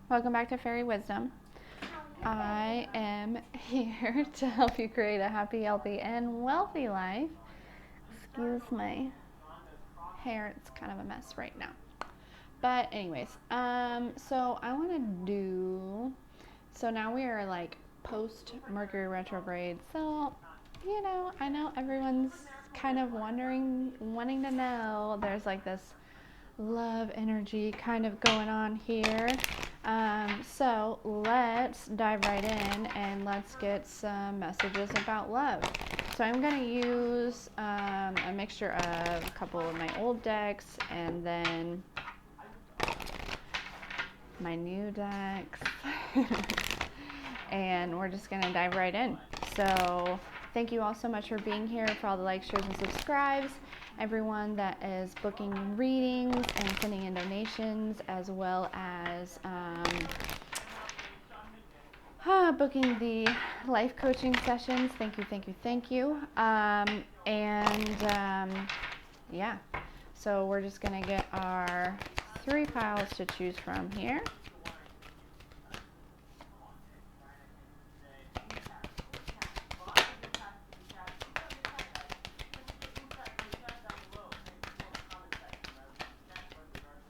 Welcome back to Fairy Wisdom. I am here to help you create a happy, healthy, and wealthy life. Excuse my hair, it's kind of a mess right now. But anyways, so I want to do, so now we are like post Mercury retrograde. So, I know everyone's kind of wanting to know. There's like this love energy kind of going on here. So let's dive right in and let's get some messages about love. So I'm going to use a mixture of a couple of my old decks and then my new decks. And we're just going to dive right in. So thank you all so much for being here, for all the likes, shares, and subscribes. Everyone that is booking readings and sending in donations, as well as booking the life coaching sessions. Thank you, thank you, thank you. Yeah, so we're just going to get our 3 piles to choose from here.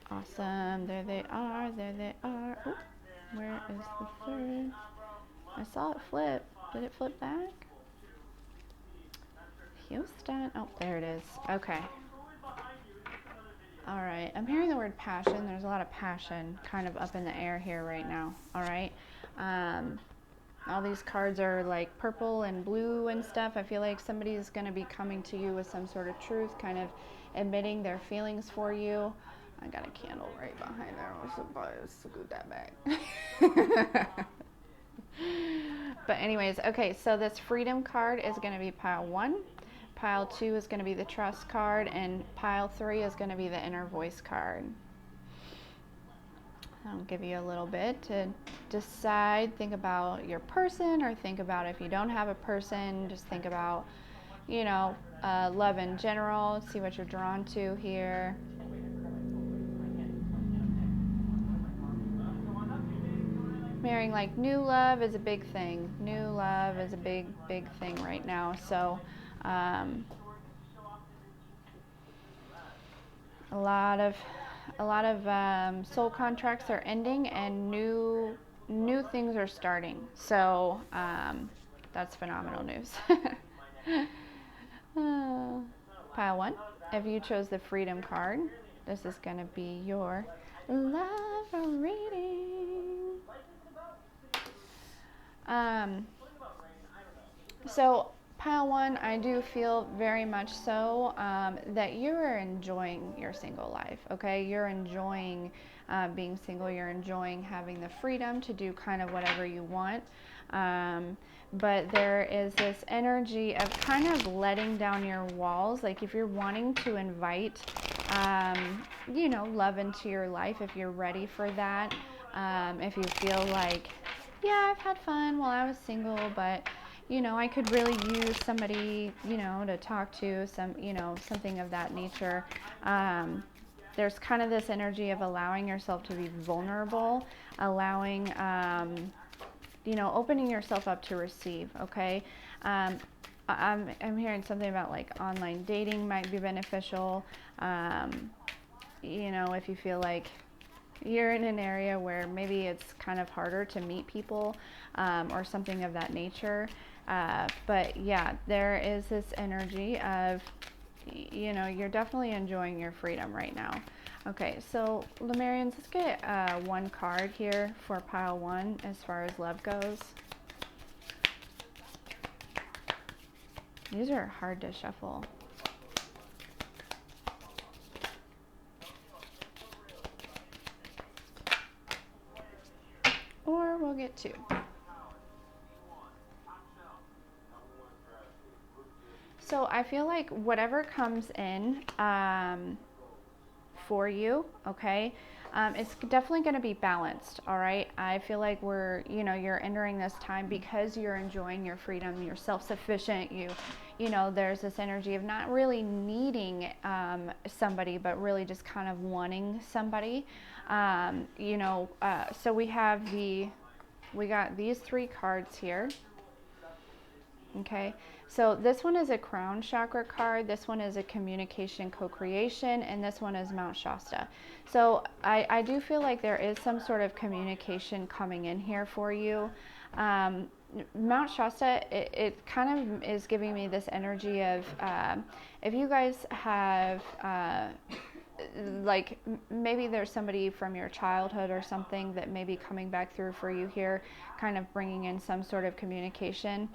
Awesome. There they are. There they are. Ooh, where is the third? I saw it flip. Did it flip back? Houston. Oh, there it is. Okay. All right. I'm hearing the word passion. There's a lot of passion kind of up in the air here right now. All right. All these cards are like purple and blue and stuff. I feel like somebody's going to be coming to you with some sort of truth, kind of admitting their feelings for you. I got a candle right behind there. I was supposed to scoot that back. But anyways, okay, so this freedom card is going to be pile 1. Pile 2 is going to be the trust card. And pile 3 is going to be the inner voice card. I'll give you a little bit to decide. Think about your person, or think about if you don't have a person. Just think about, love in general. See what you're drawn to here. Marrying like new love is a big thing. New love is a big thing right now. So a lot of soul contracts are ending and new things are starting. So that's phenomenal news. Pile 1, if you chose the freedom card, this is going to be your love reading. So pile 1, I do feel very much so that you're enjoying your single life, okay? You're enjoying being single. You're enjoying having the freedom to do kind of whatever you want. But there is this energy of kind of letting down your walls. Like if you're wanting to invite, love into your life, if you're ready for that, if you feel like, yeah, I've had fun while I was single, but I could really use somebody, to talk to, something of that nature. There's kind of this energy of allowing yourself to be vulnerable, allowing, opening yourself up to receive, okay? I'm hearing something about like online dating might be beneficial. If you feel like you're in an area where maybe it's kind of harder to meet people or something of that nature. But yeah, there is this energy of, you're definitely enjoying your freedom right now. Okay, so Lemurians, let's get 1 card here for pile 1 as far as love goes. These are hard to shuffle. Or we'll get 2. So I feel like whatever comes in for you, okay, it's definitely going to be balanced, all right? I feel like you're entering this time because you're enjoying your freedom, you're self-sufficient, there's this energy of not really needing somebody, but really just kind of wanting somebody. So we got these 3 cards here. Okay, so this one is a crown chakra card, this one is a communication co-creation, and this one is Mount Shasta. So I do feel like there is some sort of communication coming in here for you. Mount Shasta, it kind of is giving me this energy of if you guys have like maybe there's somebody from your childhood or something that may be coming back through for you here, kind of bringing in some sort of communication.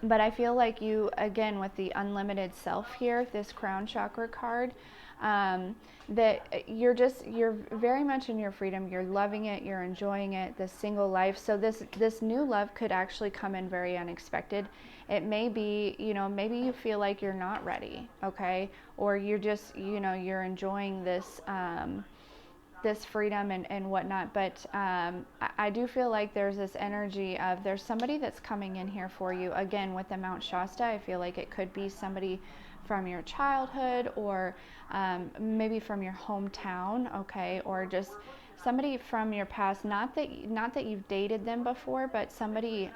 But I feel like you, again, with the unlimited self here, this crown chakra card, that you're very much in your freedom. You're loving it. You're enjoying it, this single life. So this new love could actually come in very unexpected. It may be, maybe you feel like you're not ready, okay? Or you're just, you're enjoying this, this freedom and whatnot, but I do feel like there's this energy of there's somebody that's coming in here for you. Again, with the Mount Shasta, I feel like it could be somebody from your childhood, or maybe from your hometown, okay, or just somebody from your past. Not that you've dated them before, but somebody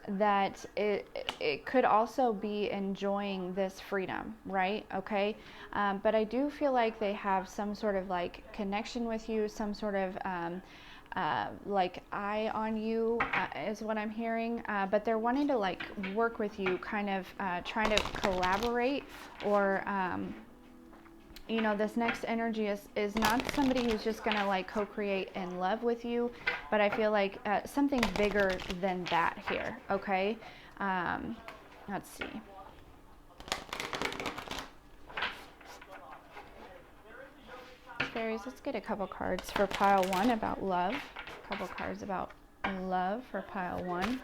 that it could also be enjoying this freedom, right? Okay, but I do feel like they have some sort of like connection with you, some sort of like eye on you is what I'm hearing, but they're wanting to like work with you, kind of trying to collaborate, or this next energy is not somebody who's just going to like co-create and love with you, but I feel like something bigger than that here, okay? Let's see. Fairies, let's get a couple cards for pile 1 about love. A couple cards about love for pile 1.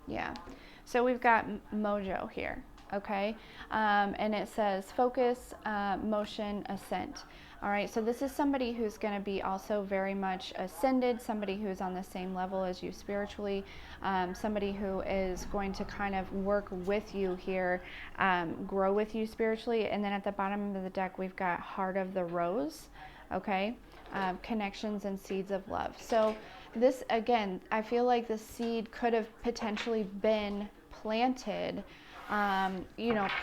Yeah, so we've got mojo here, okay, and it says focus, motion, ascent. All right, so this is somebody who's going to be also very much ascended, somebody who's on the same level as you spiritually, somebody who is going to kind of work with you here, grow with you spiritually. And then at the bottom of the deck, we've got heart of the rose, okay, connections and seeds of love. So this, again, I feel like the seed could have potentially been planted,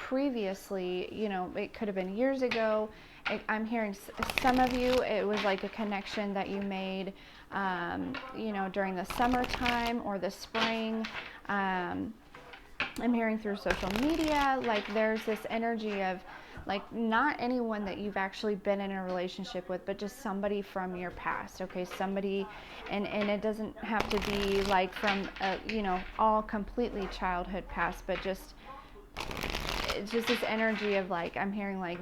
previously, it could have been years ago. I'm hearing some of you, it was like a connection that you made, during the summertime or the spring. I'm hearing through social media, like there's this energy of like not anyone that you've actually been in a relationship with, but just somebody from your past, okay? Somebody, and it doesn't have to be like from, all completely childhood past, but just, it's just this energy of like, I'm hearing like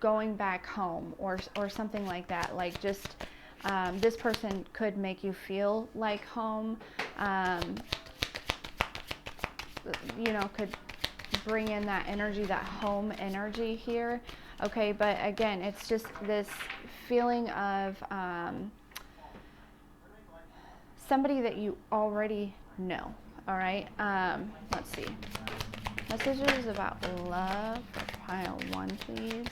going back home or something like that. Like just, this person could make you feel like home, could bring in that energy, that home energy here, okay? But again, it's just this feeling of somebody that you already know, all right? Let's see. Messages about love for pile 1, please.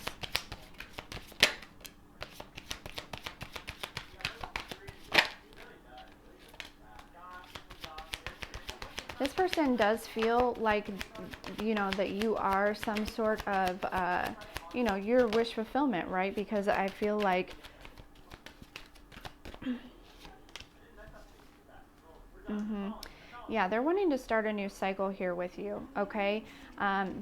This person does feel like, that you are some sort of, your wish fulfillment, right? Because I feel like, yeah, they're wanting to start a new cycle here with you, okay?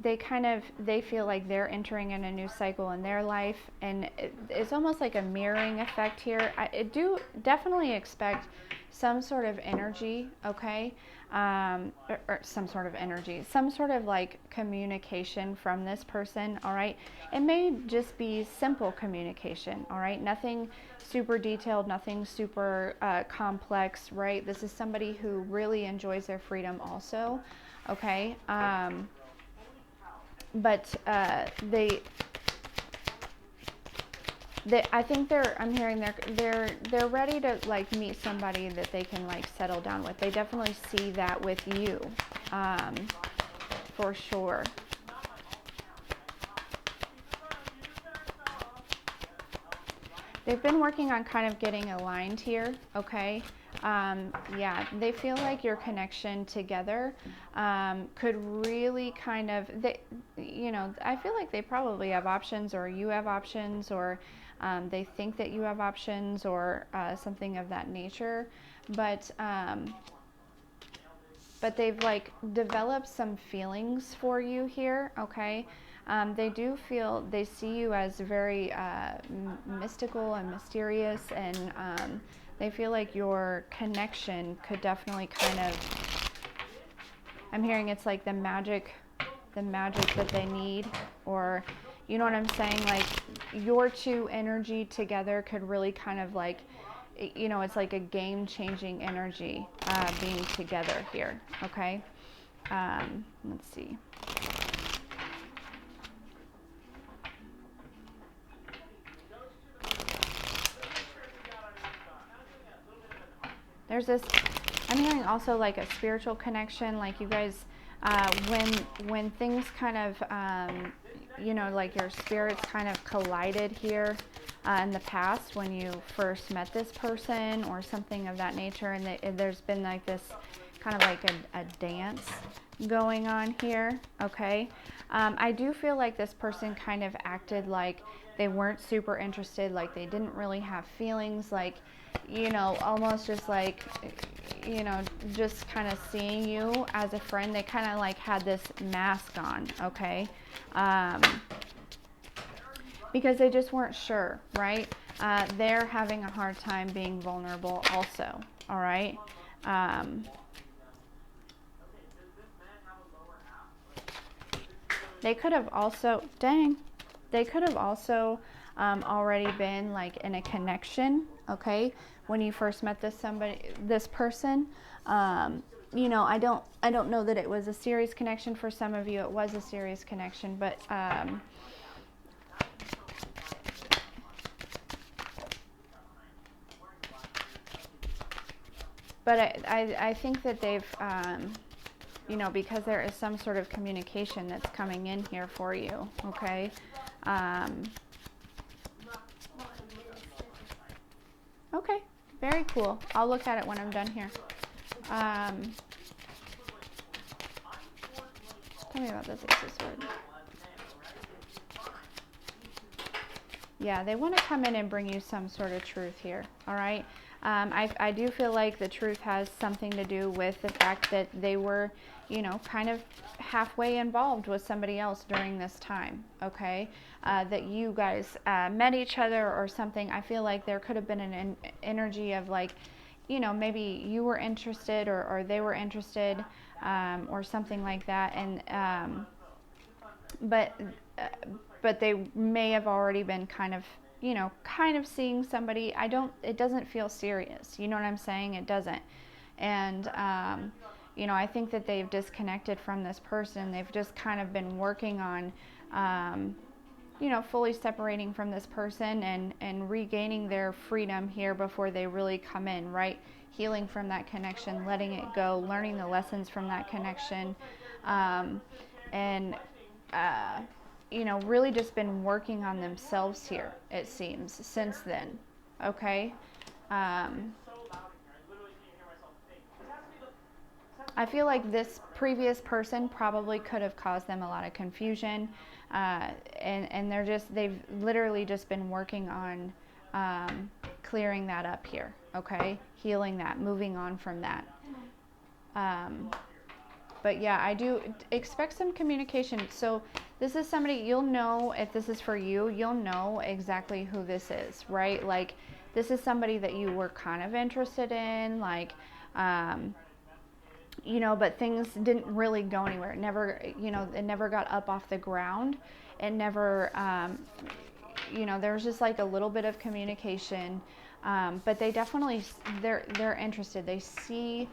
They feel like they're entering in a new cycle in their life, and it's almost like a mirroring effect here. I do definitely expect some sort of energy, okay? Or some sort of energy, some sort of like communication from this person, all right? It may just be simple communication, all right? Nothing super detailed, nothing super complex, right? This is somebody who really enjoys their freedom also, okay? But I think I'm hearing they're ready to like meet somebody that they can like settle down with. They definitely see that with you, for sure. They've been working on kind of getting aligned here, okay? Yeah, they feel like your connection together could really kind of, I feel like they probably have options, or you have options, or they think that you have options, or something of that nature. But they've like developed some feelings for you here, okay? They do feel, they see you as very mystical and mysterious, and they feel like your connection could definitely kind of, I'm hearing it's like the magic that they need, or you know what I'm saying? Like your two energy together could really kind of like, it's like a game-changing energy being together here, okay? Let's see. There's this, I'm hearing also like a spiritual connection, like you guys, when things kind of, like your spirits kind of collided here in the past when you first met this person or something of that nature, and there's been like this kind of like a dance going on here, okay? I do feel like this person kind of acted like they weren't super interested, like they didn't really have feelings, like, almost just like, just kind of seeing you as a friend. They kind of like had this mask on, okay? Because they just weren't sure, right? They're having a hard time being vulnerable also, all right? They could have also, they could have also already been like in a connection, okay? When you first met this person, I don't know that it was a serious connection. For some of you, it was a serious connection, but I think that they've, because there is some sort of communication that's coming in here for you, okay? Okay, very cool. I'll look at it when I'm done here. Tell me about this Ace of Swords. Yeah, they want to come in and bring you some sort of truth here, all right? I do feel like the truth has something to do with the fact that they were, kind of halfway involved with somebody else during this time, okay? That you guys met each other or something. I feel like there could have been an energy of like, maybe you were interested, or they were interested, or something like that. And but they may have already been kind of seeing somebody. It doesn't feel serious, you know what I'm saying? It doesn't. And I think that they've disconnected from this person. They've just kind of been working on fully separating from this person and regaining their freedom here before they really come in, right? Healing from that connection, letting it go, learning the lessons from that connection, and really just been working on themselves here, it seems, since then, okay? I feel like this previous person probably could have caused them a lot of confusion, and they've literally just been working on clearing that up here, okay? Healing that, moving on from that. But yeah, I do expect some communication. So this is somebody, you'll know if this is for you, you'll know exactly who this is, right? Like this is somebody that you were kind of interested in, like, but things didn't really go anywhere. It never got up off the ground. It never, there was just like a little bit of communication. But they definitely, they're interested. They see,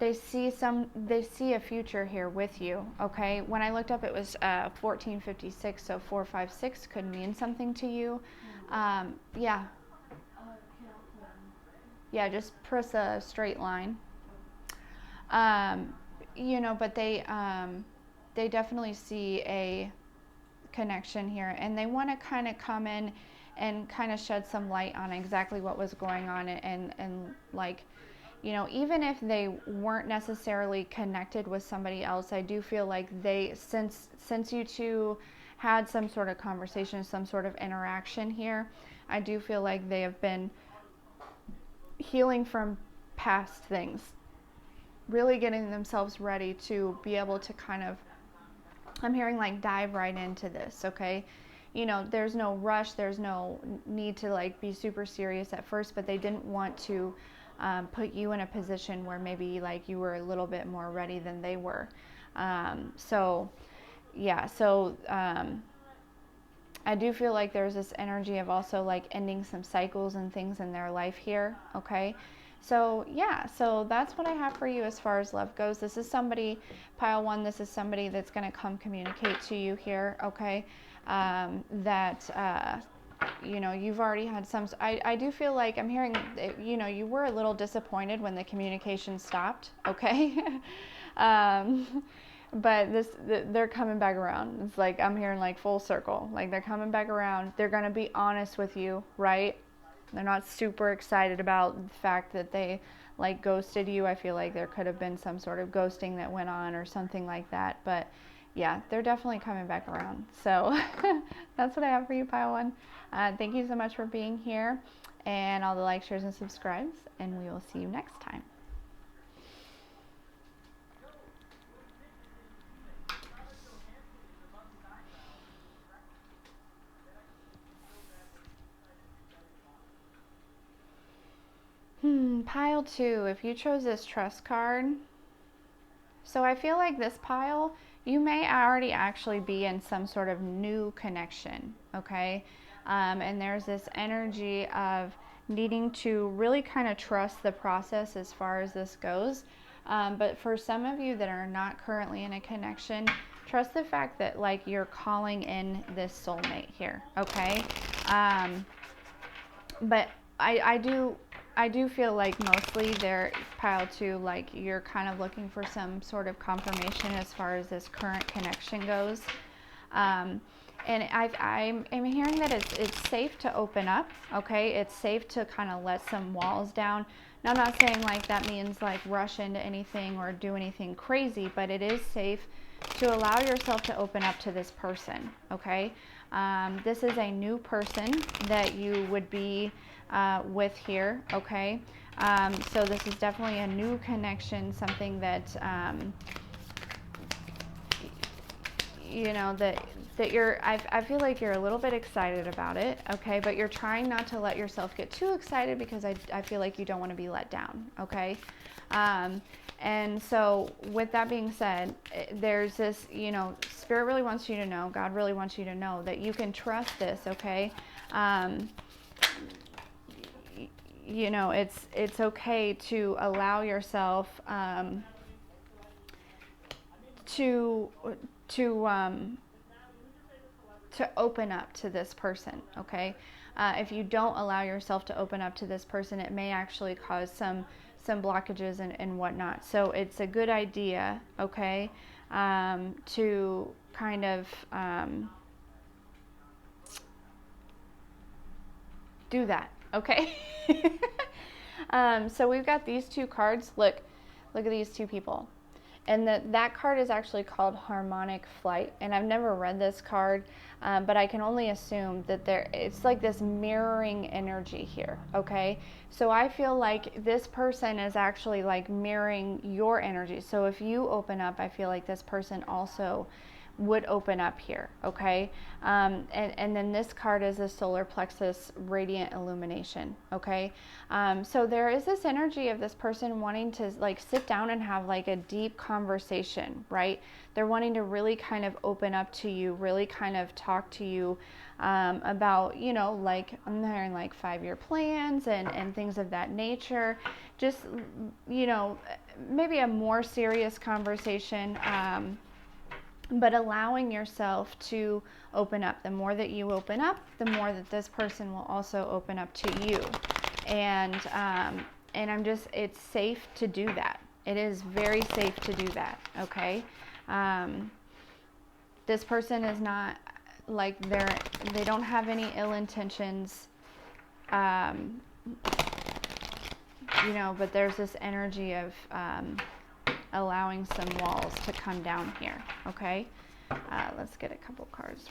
they see a future here with you. Okay, when I looked up, it was 1456, so 456 could mean something to you. Yeah, just press a straight line. But they definitely see a connection here, and they want to kind of come in and kind of shed some light on exactly what was going on, and like, even if they weren't necessarily connected with somebody else, I do feel like since you two had some sort of conversation, some sort of interaction here, I do feel like they have been healing from past things, really getting themselves ready to be able to kind of, I'm hearing like dive right into this, okay? There's no rush, there's no need to like be super serious at first, but they didn't want to put you in a position where maybe like you were a little bit more ready than they were. I do feel like there's this energy of also like ending some cycles and things in their life here, okay? So that's what I have for you as far as love goes. This is somebody, pile one, this is somebody that's going to come communicate to you here, okay? You've already had some, I do feel like I'm hearing, you were a little disappointed when the communication stopped, okay? But they're coming back around. It's like I'm hearing like full circle. Like they're coming back around. They're going to be honest with you, right? They're not super excited about the fact that they like ghosted you. I feel like there could have been some sort of ghosting that went on or something like that. But yeah, they're definitely coming back around. So that's what I have for you, pile one. Thank you so much for being here, and all the likes, shares, and subscribes. And we will see you next time. Pile two, if you chose this trust card, so I feel like this pile, you may already actually be in some sort of new connection, okay? And there's this energy of needing to really kind of trust the process as far as this goes. But for some of you that are not currently in a connection, trust the fact that like you're calling in this soulmate here, okay? But I do feel like mostly they're pile two, like you're kind of looking for some sort of confirmation as far as this current connection goes. And I'm hearing that it's safe to open up, okay? It's safe to kind of let some walls down. Now, I'm not saying like that means like rush into anything or do anything crazy, but it is safe to allow yourself to open up to this person, okay? This is a new person that you would be with here, okay? So this is definitely a new connection, something that, that you're, I feel like you're a little bit excited about it, okay? But you're trying not to let yourself get too excited because I feel like you don't want to be let down, okay? And so with that being said, there's this, Spirit really wants you to know, God really wants you to know that you can trust this, okay? It's okay to allow yourself to open up to this person, okay? If you don't allow yourself to open up to this person, it may actually cause some blockages and whatnot. So it's a good idea, okay, to kind of do that, okay? So we've got these two cards. Look at these two people. And that card is actually called Harmonic Flight. And I've never read this card, but I can only assume that it's like this mirroring energy here, okay? So I feel like this person is actually like mirroring your energy. So if you open up, I feel like this person also would open up here, okay? And then this card is a solar plexus radiant illumination, okay? So there is this energy of this person wanting to like sit down and have like a deep conversation, right? They're wanting to really kind of open up to you, really kind of talk to you about, you know, like I'm hearing like 5-year plans and things of that nature. Just, you know, maybe a more serious conversation, but allowing yourself to open up. The more that you open up, the more that this person will also open up to you. And it's safe to do that. It is very safe to do that, okay? This person is not like they don't have any ill intentions, you know, but there's this energy of allowing some walls to come down here, okay? Let's get a couple cards.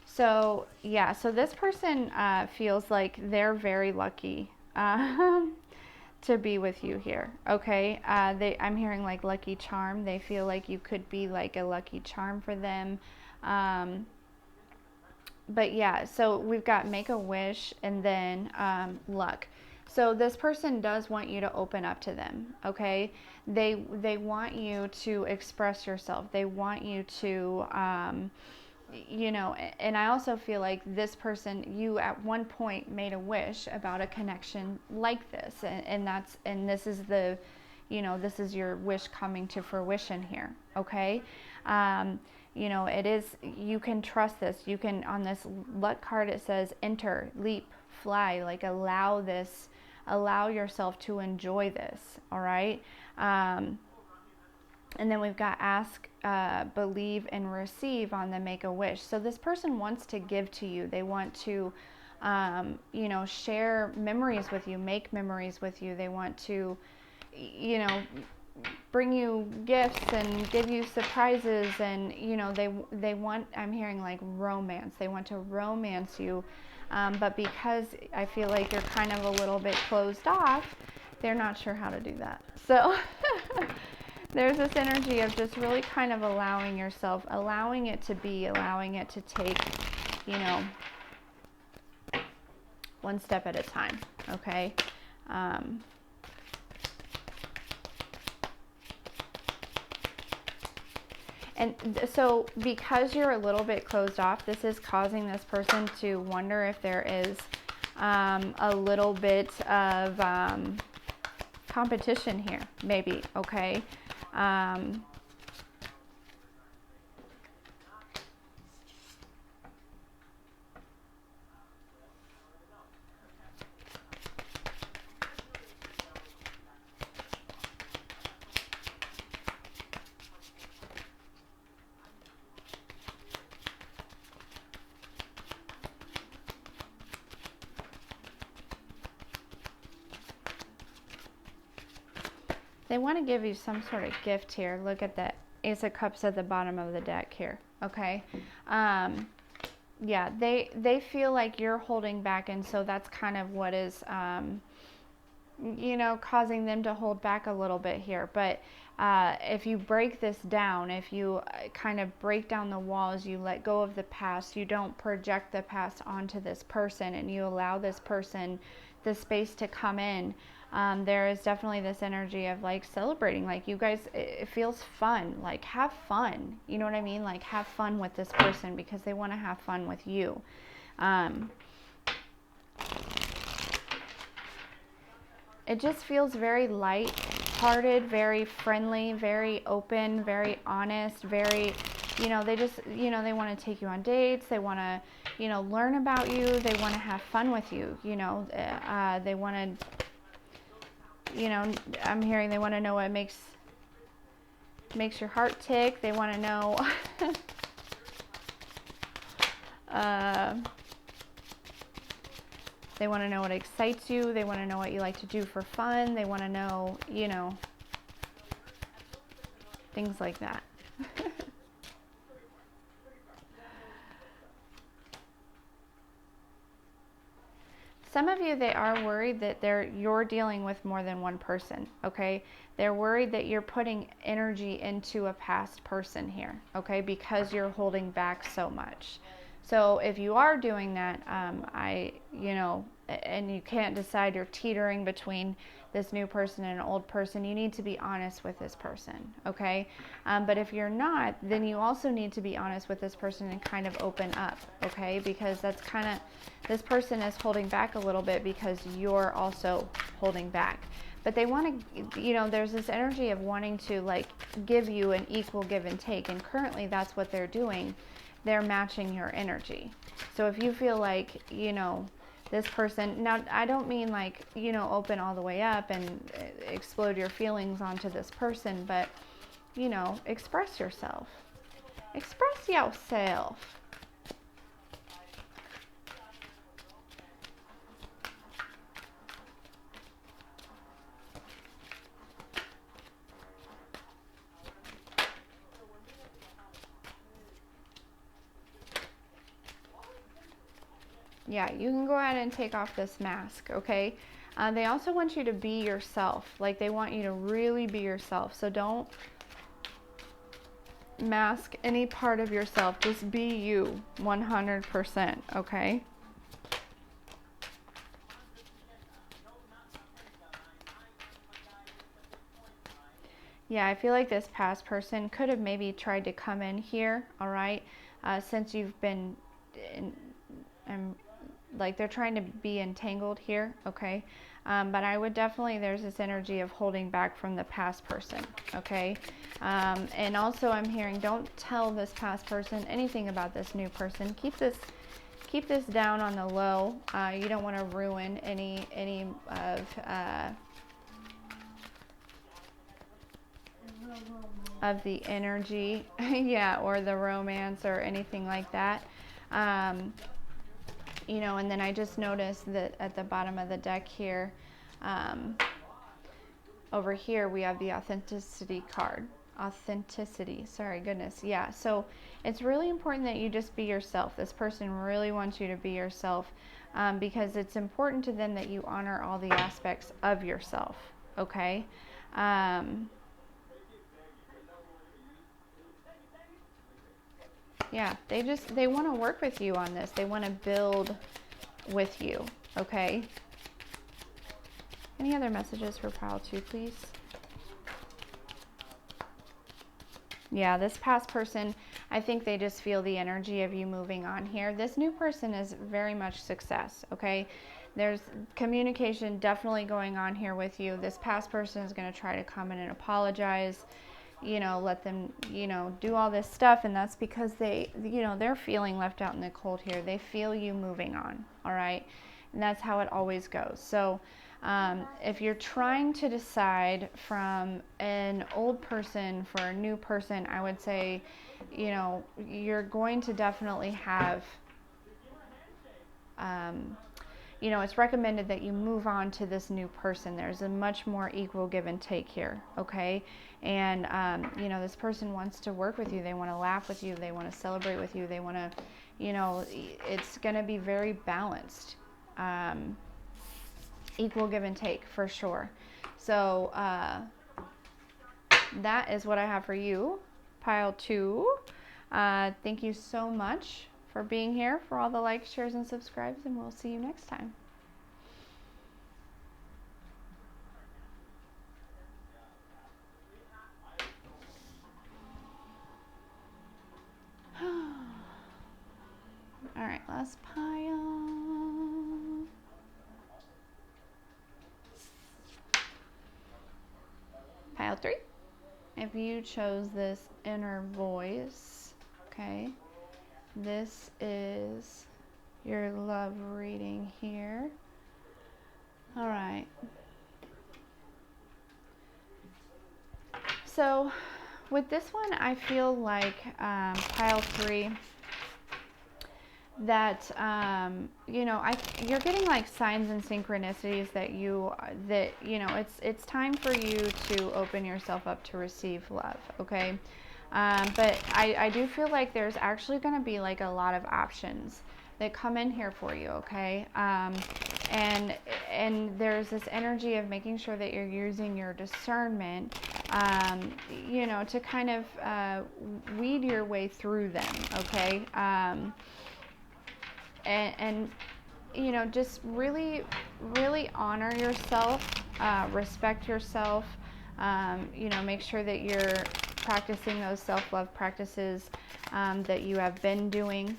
So, yeah, so this person feels like they're very lucky to be with you here, okay? I'm hearing like lucky charm. They feel like you could be like a lucky charm for them. But yeah, so we've got make a wish and then luck. So this person does want you to open up to them, okay? They want you to express yourself. They want you to, you know, and I also feel like this person, you at one point made a wish about a connection like this, and this is the, you know, this is your wish coming to fruition here, okay? You know, it is, you can trust this. You can, on this luck card, it says enter, leap, fly, like allow this, allow yourself to enjoy this, all right? And then we've got ask, believe, and receive on the make a wish. So this person wants to give to you. They want to, you know, share memories with you, make memories with you. They want to, you know, bring you gifts and give you surprises, and you know, they want, I'm hearing like romance. They want to romance you, but because I feel like you're kind of a little bit closed off, they're not sure how to do that. So there's this energy of just really kind of allowing yourself, allowing it to be, allowing it to take, you know, one step at a time, okay? And so because you're a little bit closed off, this is causing this person to wonder if there is a little bit of competition here, maybe, okay? They want to give you some sort of gift here. Look at that Ace of Cups at the bottom of the deck here, okay? Yeah, they feel like you're holding back, and so that's kind of what is, you know, causing them to hold back a little bit here. But if you break this down, if you kind of break down the walls, you let go of the past, you don't project the past onto this person, and you allow this person the space to come in, there is definitely this energy of like celebrating, like you guys, it feels fun, like have fun, you know what I mean? Like have fun with this person because they want to have fun with you. It just feels very light-hearted, very friendly, very open, very honest, very, you know, they just, you know, they want to take you on dates, they want to, you know, learn about you, they want to have fun with you, you know, they want to, you know, I'm hearing they want to know what makes your heart tick. They want to know they want to know what excites you. They want to know what you like to do for fun. They want to know, you know, things like that. some of you, they are worried that you're dealing with more than one person, okay? They're worried that you're putting energy into a past person here, okay? Because you're holding back so much. So if you are doing that, and you can't decide, you're teetering between this new person and an old person, you need to be honest with this person, okay? But if you're not, then you also need to be honest with this person and kind of open up, okay? Because that's kind of, this person is holding back a little bit because you're also holding back. But they want to, there's this energy of wanting to like give you an equal give and take. And currently that's what they're doing. They're matching your energy. So if you feel like, this person, now I don't mean like, open all the way up and explode your feelings onto this person, but, express yourself. Express yourself. Yeah, you can go ahead and take off this mask, okay? They also want you to be yourself. Like, they want you to really be yourself. So don't mask any part of yourself. Just be you 100%, okay? Yeah, I feel like this past person could have maybe tried to come in here, all right? Since you've been like they're trying to be entangled here, okay? But I would definitely, there's this energy of holding back from the past person, okay? And also I'm hearing, don't tell this past person anything about this new person. Keep this down on the low. You don't want to ruin any of the energy, yeah, or the romance or anything like that. And then I just noticed that at the bottom of the deck here, over here, we have the authenticity card. Authenticity, sorry, goodness, yeah. So it's really important that you just be yourself. This person really wants you to be yourself, because it's important to them that you honor all the aspects of yourself, okay? Yeah, they want to work with you on this. They want to build with you, okay? Any other messages for pile 2, please? Yeah, this past person, I think they just feel the energy of you moving on here. This new person is very much success, okay? There's communication definitely going on here with you. This past person is going to try to come in and apologize, let them, do all this stuff. And that's because they're feeling left out in the cold here. They feel you moving on, all right? And that's how it always goes. So if you're trying to decide from an old person for a new person, I would say, you're going to definitely have, it's recommended that you move on to this new person. There's a much more equal give and take here, okay? And, this person wants to work with you. They want to laugh with you. They want to celebrate with you. They want to, it's going to be very balanced. Equal give and take for sure. So that is what I have for you, pile 2. Thank you so much for being here, for all the likes, shares, and subscribes, and we'll see you next time. All right, last pile. Pile 3. If you chose this inner voice, okay, this is your love reading here. All right. So with this one, I feel like pile 3, that you're getting like signs and synchronicities that it's time for you to open yourself up to receive love, okay? But I do feel like there's actually going to be like a lot of options that come in here for you, okay? and there's this energy of making sure that you're using your discernment, to kind of weed your way through them, okay? And just really, really honor yourself, respect yourself, make sure that you're practicing those self-love practices that you have been doing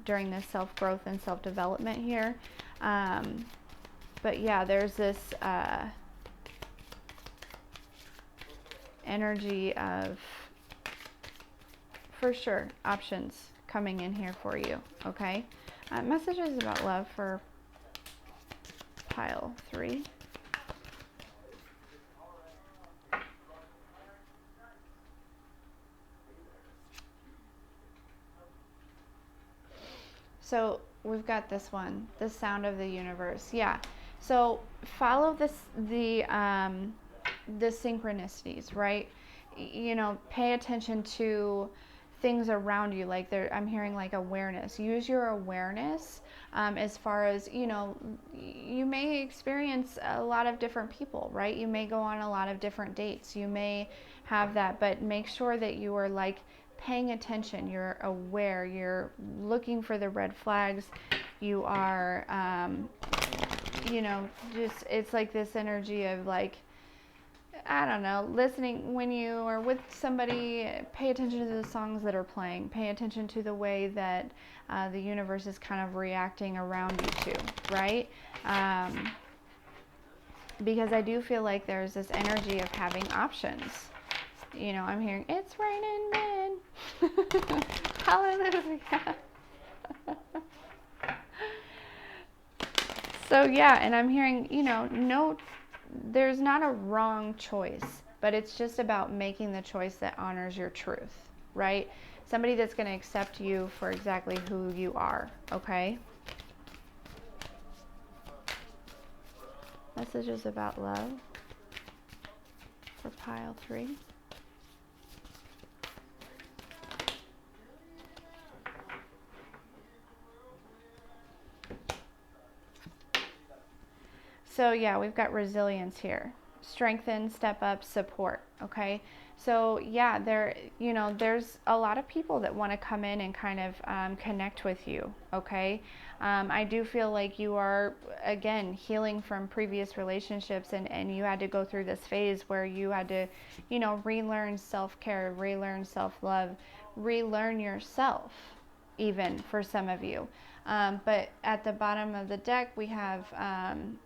during this self-growth and self-development here. But yeah, there's this energy of, for sure, options coming in here for you, okay? Messages about love for pile 3. So we've got this one, the sound of the universe. Yeah. So follow the synchronicities, right? Pay attention to things around you. Like I'm hearing like awareness. Use your awareness as far as, you may experience a lot of different people, right? You may go on a lot of different dates. You may have that, but make sure that you are like paying attention. You're aware. You're looking for the red flags. You are, just, it's like this energy of like, I don't know, listening when you are with somebody. Pay attention to the songs that are playing. Pay attention to the way that the universe is kind of reacting around you too, right? Because I do feel like there's this energy of having options. I'm hearing, it's raining men. Hallelujah. So yeah, and I'm hearing, no, there's not a wrong choice, but it's just about making the choice that honors your truth, right? Somebody that's going to accept you for exactly who you are, okay? Messages about love for pile 3. So yeah, we've got resilience here. Strengthen, step up, support, okay? So yeah, there's a lot of people that want to come in and kind of connect with you, okay? I do feel like you are, again, healing from previous relationships, and you had to go through this phase where you had to, relearn self-care, relearn self-love, relearn yourself, even for some of you. But at the bottom of the deck, we have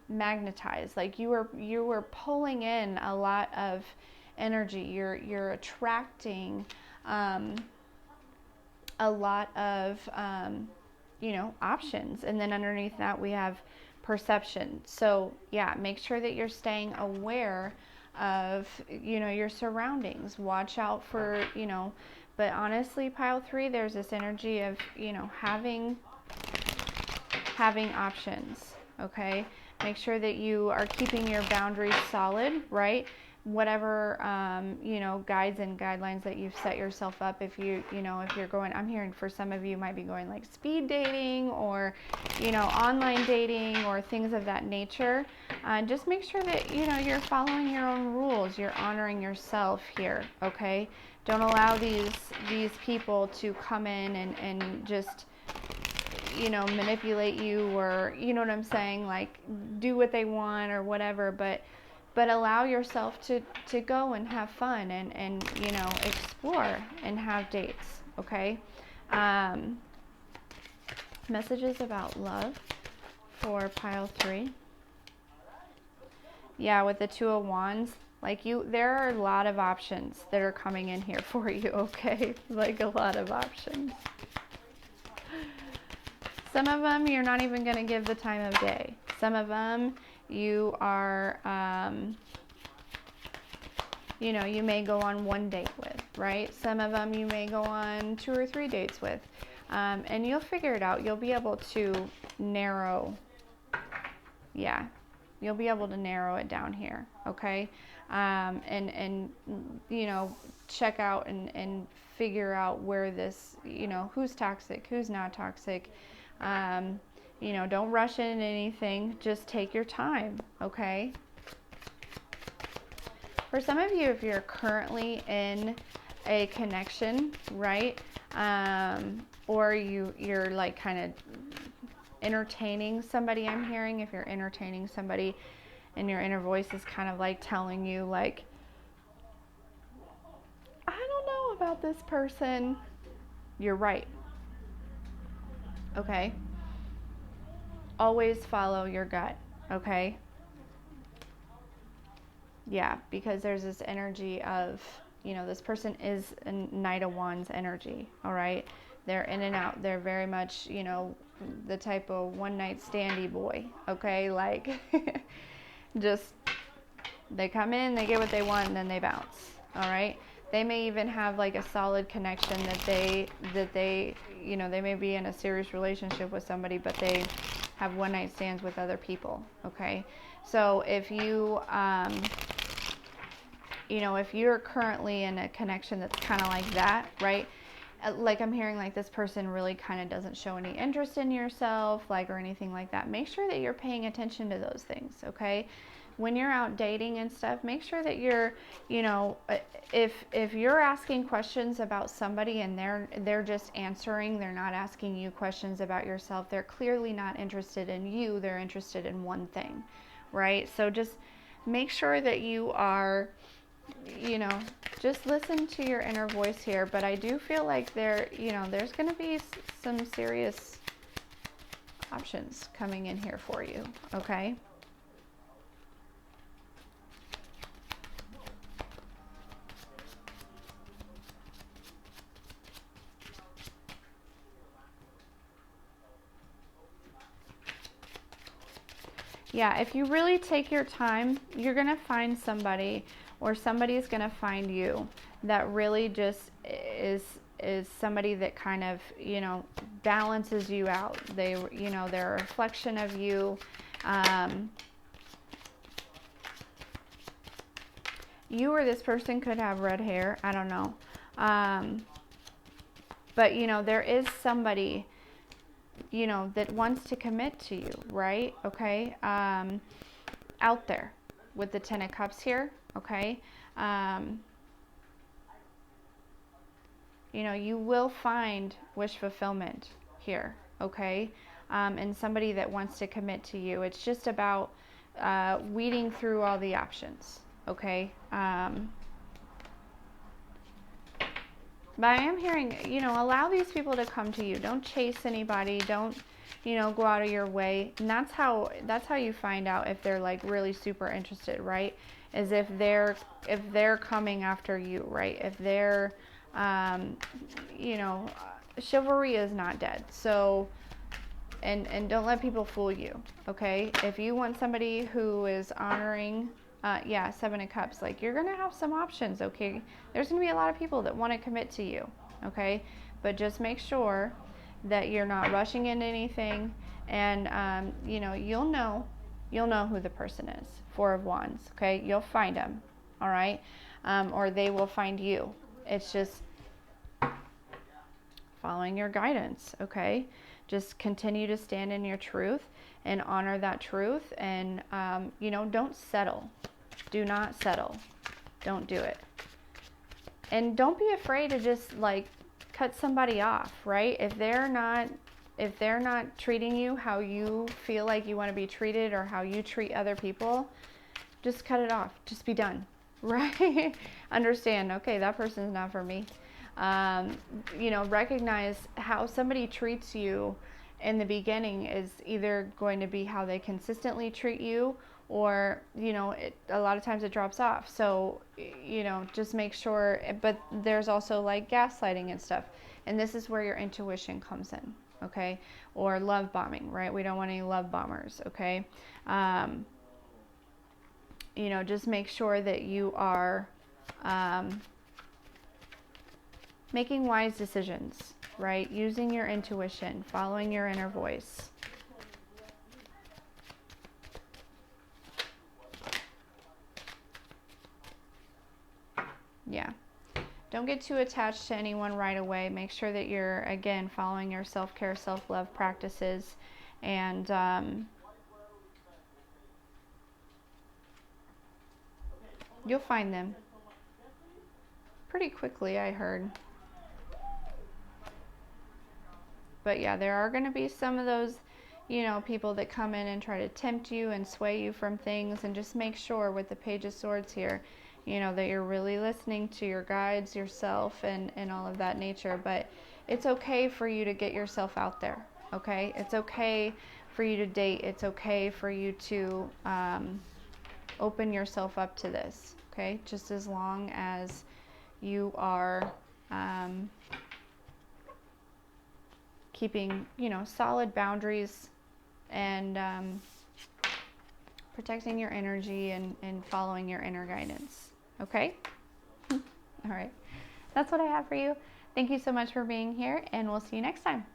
magnetized. Like you were pulling in a lot of energy. You're attracting a lot of options. And then underneath that, we have perception. So yeah, make sure that you're staying aware of your surroundings. Watch out for But honestly, pile 3, there's this energy of having options, okay? Make sure that you are keeping your boundaries solid, right? Whatever, guides and guidelines that you've set yourself up. If if you're going, I'm hearing for some of you might be going like speed dating or, online dating or things of that nature. Just make sure that, you're following your own rules. You're honoring yourself here, okay? Don't allow these people to come in and just, manipulate you, or, what I'm saying, like do what they want or whatever, but allow yourself to go and have fun and explore and have dates, okay? Messages about love for pile 3. Yeah, with the 2 of Wands, like there are a lot of options that are coming in here for you, okay? Like a lot of options. Some of them you're not even going to give the time of day. Some of them you are, you may go on 1 date with, right? Some of them you may go on 2 or 3 dates with. And you'll figure it out. You'll be able to narrow, you'll be able to narrow it down here, okay? And check out and figure out where this, who's toxic, who's not toxic. You know, don't rush into anything. Just take your time, okay? For some of you, if you're currently in a connection, right? Or you're like kind of entertaining somebody, I'm hearing. If you're entertaining somebody and your inner voice is kind of like telling you like, I don't know about this person, you're right, okay? Always follow your gut, okay? Yeah, because there's this energy of, you know, this person is a Knight of Wands energy, all right? They're in and out. They're very much, you know, the type of one night standy boy, okay? Like, just, they come in, they get what they want, and then they bounce, all right? They may even have like a solid connection that they, you know, they may be in a serious relationship with somebody, but they have one night stands with other people, okay? So if you, you know, if you're currently in a connection that's kind of like that, right? Like I'm hearing like this person really kind of doesn't show any interest in yourself, like, or anything like that. Make sure that you're paying attention to those things, okay? When you're out dating and stuff, make sure that you're, you know, if you're asking questions about somebody and they're just answering, they're not asking you questions about yourself, they're clearly not interested in you, they're interested in one thing, right? So just make sure that you are, you know, just listen to your inner voice here. But I do feel like there, you know, there's going to be some serious options coming in here for you, okay? Yeah, if you really take your time, you're going to find somebody, or somebody's going to find you that really just is somebody that kind of, you know, balances you out. They, you know, they're a reflection of you. You or this person could have red hair. I don't know. But, you know, there is somebody, you know, that wants to commit to you, right? Okay. Out there with the Ten of Cups here. Okay. You know, you will find wish fulfillment here. Okay. And somebody that wants to commit to you. It's just about weeding through all the options. Okay. But I am hearing, you know, allow these people to come to you. Don't chase anybody. Don't, you know, go out of your way. And that's how you find out if they're like really super interested, right? Is if they're coming after you, right? If they're, you know, chivalry is not dead. So, and don't let people fool you, okay? If you want somebody who is honoring, yeah, Seven of Cups, like, you're going to have some options, okay? There's going to be a lot of people that want to commit to you, okay? But just make sure that you're not rushing into anything, and, you know, you'll know who the person is. Four of Wands, okay? You'll find them, all right? Or they will find you. It's just following your guidance, okay? Just continue to stand in your truth and honor that truth, and, you know, don't settle. Do not settle. Don't do it. And don't be afraid to just like cut somebody off, right? If they're not treating you how you feel like you want to be treated, or how you treat other people, just cut it off. Just be done, right? Understand, okay, that person's not for me. You know, recognize how somebody treats you in the beginning is either going to be how they consistently treat you, or, you know, a lot of times it drops off. So, you know, just make sure. But there's also like gaslighting and stuff, and this is where your intuition comes in, okay? Or love bombing, right? We don't want any love bombers, okay? You know, just make sure that you are making wise decisions, right? Using your intuition, following your inner voice. Yeah. Don't get too attached to anyone right away. Make sure that you're, again, following your self-care, self-love practices, And you'll find them pretty quickly, I heard. But yeah, there are going to be some of those, you know, people that come in and try to tempt you and sway you from things. And just make sure with the Page of Swords here, you know, that you're really listening to your guides, yourself, and all of that nature. But it's okay for you to get yourself out there, okay? It's okay for you to date. It's okay for you to open yourself up to this, okay? Just as long as you are keeping, you know, solid boundaries and protecting your energy and following your inner guidance, okay? All right. That's what I have for you. Thank you so much for being here, and we'll see you next time.